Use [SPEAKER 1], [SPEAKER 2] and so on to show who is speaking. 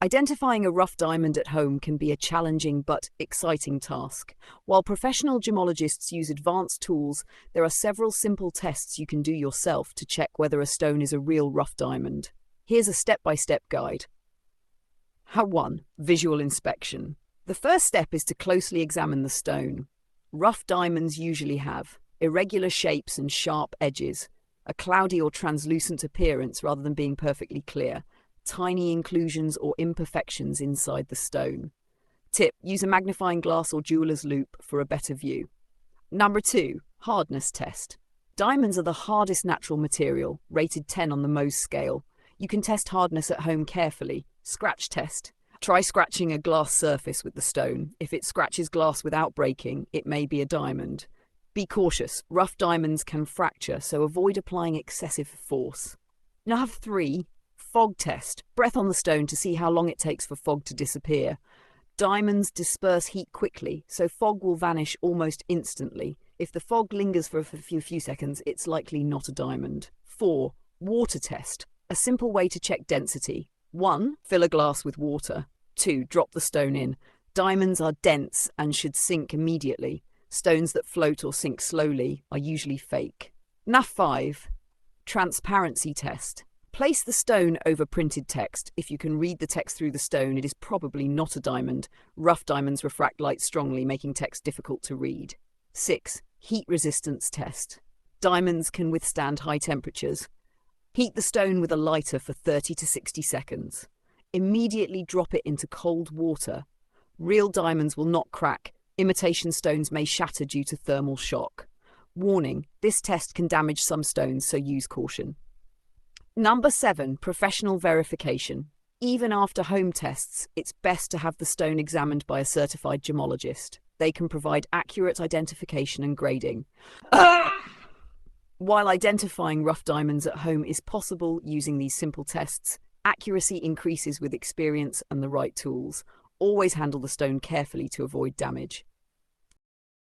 [SPEAKER 1] Identifying a rough diamond at home can be a challenging but exciting task. While professional gemologists use advanced tools, there are several simple tests you can do yourself to check whether a stone is a real rough diamond. Here's a step-by-step guide. 1. Visual inspection. The first step is to closely examine the stone. Rough diamonds usually have irregular shapes and sharp edges, a cloudy or translucent appearance rather than being perfectly clear, tiny inclusions or imperfections inside the stone. Tip: use a magnifying glass or jeweler's loupe for a better view. 2. Hardness test. Diamonds are the hardest natural material, rated 10 on the Mohs scale. You can test hardness at home carefully. Scratch test. Try scratching a glass surface with the stone. If it scratches glass without breaking, it may be a diamond. Be cautious. Rough diamonds can fracture, so avoid applying excessive force. 3. Fog test. Breath on the stone to see how long it takes for fog to disappear. Diamonds disperse heat quickly, so fog will vanish almost instantly. If the fog lingers for a few seconds, it's likely not a diamond. 4. Water test. A simple way to check density. 1. Fill a glass with water. 2. Drop the stone in. Diamonds are dense and should sink immediately. Stones that float or sink slowly are usually fake. 5. Transparency test. Place the stone over printed text. If you can read the text through the stone, it is probably not a diamond. Rough diamonds refract light strongly, making text difficult to read. 6. Heat resistance test. Diamonds can withstand high temperatures. Heat the stone with a lighter for 30 to 60 seconds. Immediately drop it into cold water. Real diamonds will not crack. Imitation stones may shatter due to thermal shock. Warning: this test can damage some stones, so use caution. 7. Professional verification. Even after home tests, it's best to have the stone examined by a certified gemologist. They can provide accurate identification and grading. While identifying rough diamonds at home is possible using these simple tests, accuracy increases with experience and the right tools. Always handle the stone carefully to avoid damage.